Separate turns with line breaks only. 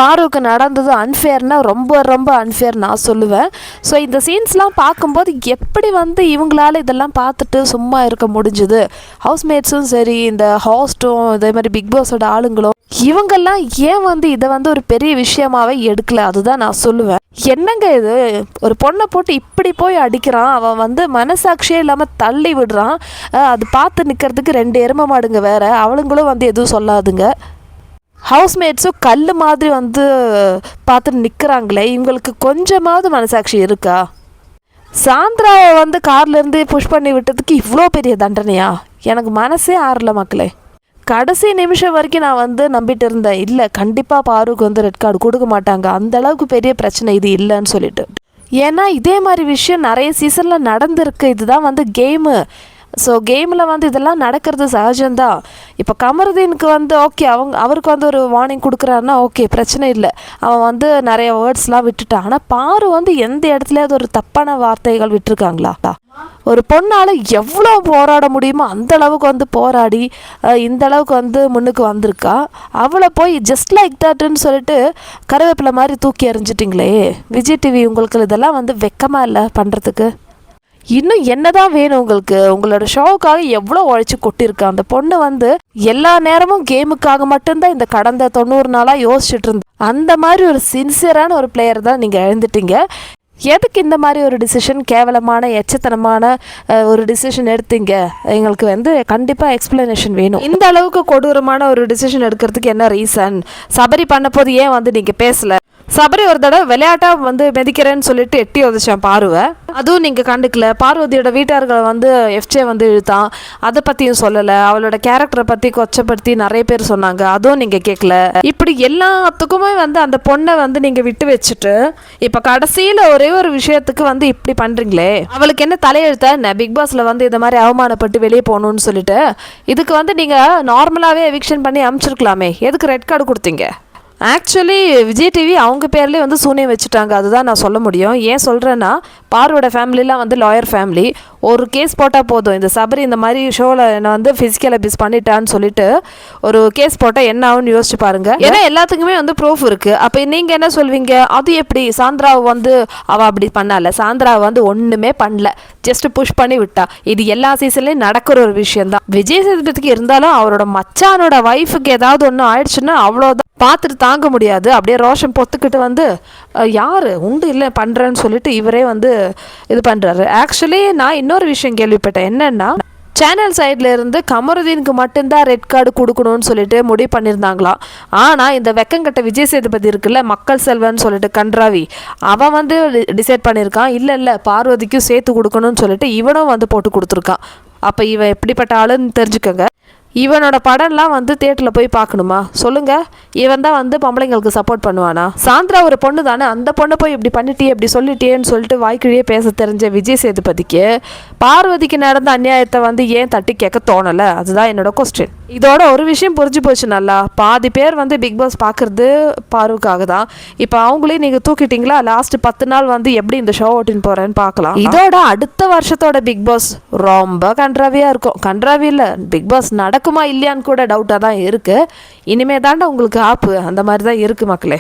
பாருக்கு நடந்தது அன்ஃபேர்னா ரொம்ப ரொம்ப அன்ஃபேர் நான் சொல்லுவேன். ஸோ இந்த சீன்ஸ்லாம் பார்க்கும்போது எப்படி வந்து இவங்களால இதெல்லாம் பார்த்துட்டு சும்மா இருக்க முடிஞ்சுது? ஹவுஸ்மேட்ஸும் சரி, இந்த ஹாஸ்ட்டும் இதே மாதிரி பிக் பாஸோட ஆளுங்களும் இவங்கெல்லாம் ஏன் வந்து இதை வந்து ஒரு பெரிய விஷயமாவே எடுக்கல? அதுதான் நான் சொல்லுவேன். என்னங்க இது, ஒரு பொண்ணை போட்டு இப்படி போய் அடிக்கிறான், அவன் வந்து மனசாட்சியே இல்லாமல் தள்ளி விடுறான். அது பார்த்து நிற்கிறதுக்கு 2 எருமை மாடுங்க வேற, அவளுங்களும் வந்து எதுவும் சொல்லாதுங்க. ஹவுஸ்மேட்ஸும் கல் மாதிரி வந்து பார்த்து நிற்கிறாங்களே, இவங்களுக்கு கொஞ்சமாவது மனசாட்சி இருக்கா? சாந்திராவை வந்து கார்லேருந்து புஷ் பண்ணி விட்டதுக்கு இவ்வளோ பெரிய தண்டனையா? எனக்கு மனசே ஆறல மக்களே. கடைசி நிமிஷம் வரைக்கும் நான் வந்து நம்பிட்டு இருந்தேன், இல்லை கண்டிப்பாக பாருக்கு வந்து ரெட் கார்டு கொடுக்க மாட்டாங்க, அந்த அளவுக்கு பெரிய பிரச்சனை இது இல்லைன்னு சொல்லிட்டு. ஏன்னா இதே மாதிரி விஷயம் நிறைய சீசனில் நடந்திருக்கு. இதுதான் வந்து கேமு. ஸோ கேமில் வந்து இதெல்லாம் நடக்கிறது சகஜம்தான். இப்போ கமருதீனுக்கு வந்து ஓகே, அவருக்கு வந்து ஒரு வார்னிங் கொடுக்குறாருன்னா ஓகே, பிரச்சனை இல்லை, அவன் வந்து நிறைய வேர்ட்ஸ்லாம் விட்டுட்டான். ஆனால் பாரு வந்து எந்த இடத்துலையாவது ஒரு தப்பான வார்த்தைகள் விட்டுருக்காங்களா? ஒரு பொண்ணால் எவ்வளோ போராட முடியுமோ அந்த அளவுக்கு வந்து போராடி இந்த அளவுக்கு வந்து முன்னுக்கு வந்திருக்கா. அவளை போய் ஜஸ்ட் லைக் தட்னு சொல்லிட்டு கருவேப்பிலை மாதிரி தூக்கி எறிஞ்சிட்டிங்களே விஜய் டிவி. உங்களுக்கு இதெல்லாம் வந்து வெக்கமாக இல்லை பண்ணுறதுக்கு? இன்னும் என்னதான் வேணும் உங்களுக்கு? உங்களோட ஷோவுக்காக எவ்வளோ உழைச்சி கொட்டியிருக்கா அந்த பொண்ணு. வந்து எல்லா நேரமும் கேமுக்காக மட்டும்தான் இந்த கடந்த 90 நாளாக யோசிச்சுட்டு இருந்தேன். அந்த மாதிரி ஒரு சின்சியரான ஒரு பிளேயர் தான் நீங்கள் எழுந்துட்டீங்க. எதுக்கு இந்த மாதிரி ஒரு டிசிஷன், கேவலமான எச்சத்தனமான ஒரு டிசிஷன் எடுத்தீங்க? எங்களுக்கு வந்து கண்டிப்பாக எக்ஸ்பிளனேஷன் வேணும். இந்த அளவுக்கு கொடூரமான ஒரு டிசிஷன் எடுக்கிறதுக்கு என்ன ரீசன்? சபரி பண்ண போது ஏன் வந்து நீங்கள் பேசலை? சபரி ஒரு தடவை விளையாட்டாக வந்து மிதிக்கிறேன்னு சொல்லிட்டு எட்டி உதச்சான் பாருவை, அதுவும் நீங்கள் கண்டுக்கல. பார்வதியோட வீட்டார்களை வந்து எஃப்ஜே வந்து இழுத்தான், அதை பற்றியும் சொல்லலை. அவளோட கேரக்டரை பற்றி கொச்சப்படுத்தி நிறைய பேர் சொன்னாங்க, அதுவும் நீங்கள் கேட்கல. இப்படி எல்லாத்துக்குமே வந்து அந்த பொண்ணை வந்து நீங்கள் விட்டு வச்சுட்டு இப்போ கடைசியில் ஒரே ஒரு விஷயத்துக்கு வந்து இப்படி பண்ணுறீங்களே. அவளுக்கு என்ன தலையெழுத்த பிக் பாஸில் வந்து இந்த மாதிரி அவமானப்பட்டு வெளியே போகணுன்னு சொல்லிட்டு? இதுக்கு வந்து நீங்கள் நார்மலாகவே எவிக்ஷன் பண்ணி அனுப்பிச்சிருக்கலாமே, எதுக்கு ரெட் கார்டு கொடுத்தீங்க? ஆக்சுவலி விஜய் டிவி அவங்க பேர்லேயே வந்து சூனியம் வச்சுட்டாங்க, அதுதான் நான் சொல்ல முடியும். ஏன் சொல்கிறேன்னா, பார்வோட ஃபேமிலிலாம் வந்து லாயர் ஃபேமிலி. ஒரு கேஸ் போட்டால் போதும், இந்த சபரி இந்த மாதிரி ஷோவில் என்னை வந்து ஃபிசிக்கல் அபியூஸ் பண்ணிட்டான்னு சொல்லிட்டு ஒரு கேஸ் போட்டால் என்ன ஆகுன்னு யோசிச்சு பாருங்க. ஏன்னா எல்லாத்துக்குமே வந்து ப்ரூஃப் இருக்குது. அப்போ நீங்கள் என்ன சொல்வீங்க? அது எப்படி சாந்திராவை வந்து அவள் அப்படி பண்ணல, சாந்திராவை வந்து ஒன்றுமே பண்ணல, ஜஸ்ட் புஷ் பண்ணி விட்டா. இது எல்லா சீசன்லேயும் நடக்கிற ஒரு விஷயந்தான். விஜய் சேதுபதிக்கு இருந்தாலும் அவரோட மச்சானோட ஒய்ஃபுக்கு ஏதாவது ஒன்று ஆயிடுச்சுன்னா அவ்வளோதான், பார்த்துட்டு தாங்க முடியாது. அப்படியே ரோஷம் பொத்துக்கிட்டு வந்து யார் உண்டு இல்லை பண்ணுறேன்னு சொல்லிட்டு இவரே வந்து இது பண்ணுறாரு. ஆக்சுவலி நான் இன்னொரு விஷயம் கேள்விப்பட்டேன். என்னன்னா, சேனல் சைடில் இருந்து கமருதீனுக்கு மட்டும்தான் ரெட் கார்டு கொடுக்கணும்னு சொல்லிட்டு முடிவு பண்ணியிருந்தாங்களாம். ஆனால் இந்த வெக்கங்கட்ட விஜய் சேதுபதி இருக்குல்ல, மக்கள் செல்வன்னு சொல்லிட்டு கன்றாவி, அவன் வந்து டிசைட் பண்ணியிருக்கான், இல்லை பார்வதிக்கும் சேர்த்து கொடுக்கணும்னு சொல்லிட்டு இவனும் வந்து போட்டு கொடுத்துருக்கான். அப்போ இவன் எப்படிப்பட்ட ஆளுன்னு தெரிஞ்சுக்கோங்க. இவனோட படம்லாம் வந்து தியேட்டரில் போய் பார்க்கணுமா சொல்லுங்கள்? இவன் தான் வந்து பொம்பளைங்களுக்கு சப்போர்ட் பண்ணுவானா? சாந்திரா ஒரு பொண்ணு தானே, அந்த பொண்ணை போய் இப்படி பண்ணிட்டியே இப்படி சொல்லிட்டியேன்னு சொல்லிட்டு வாய்க்கிழியே பேச தெரிஞ்ச விஜய் சேதுபதிக்கு பார்வதிக்கு நடந்த அநியாயத்தை வந்து ஏன் தட்டி கேட்க தோணலை? அதுதான் என்னோட கொஸ்டின். இதோட ஒரு விஷயம் புரிஞ்சு போச்சு நல்லா, பாதி பேர் வந்து பிக் பாஸ் பார்க்குறது பாருவுக்காக தான். இப்போ அவங்களையும் நீங்கள் தூக்கிட்டீங்களா? லாஸ்ட் 10 நாள் வந்து எப்படி இந்த ஷோ ஓட்டின்னு போகிறேன்னு பார்க்கலாம். இதோட அடுத்த வருஷத்தோட பிக் பாஸ் ரொம்ப கன்றாவியாக இருக்கும். கன்றாவி இல்லை, பிக் பாஸ் நடக்குமா இல்லையான்னு கூட டவுட்டாக தான் இருக்குது. இனிமே தாண்டா உங்களுக்கு ஆப்பு அந்த மாதிரி தான் இருக்குது மக்களே.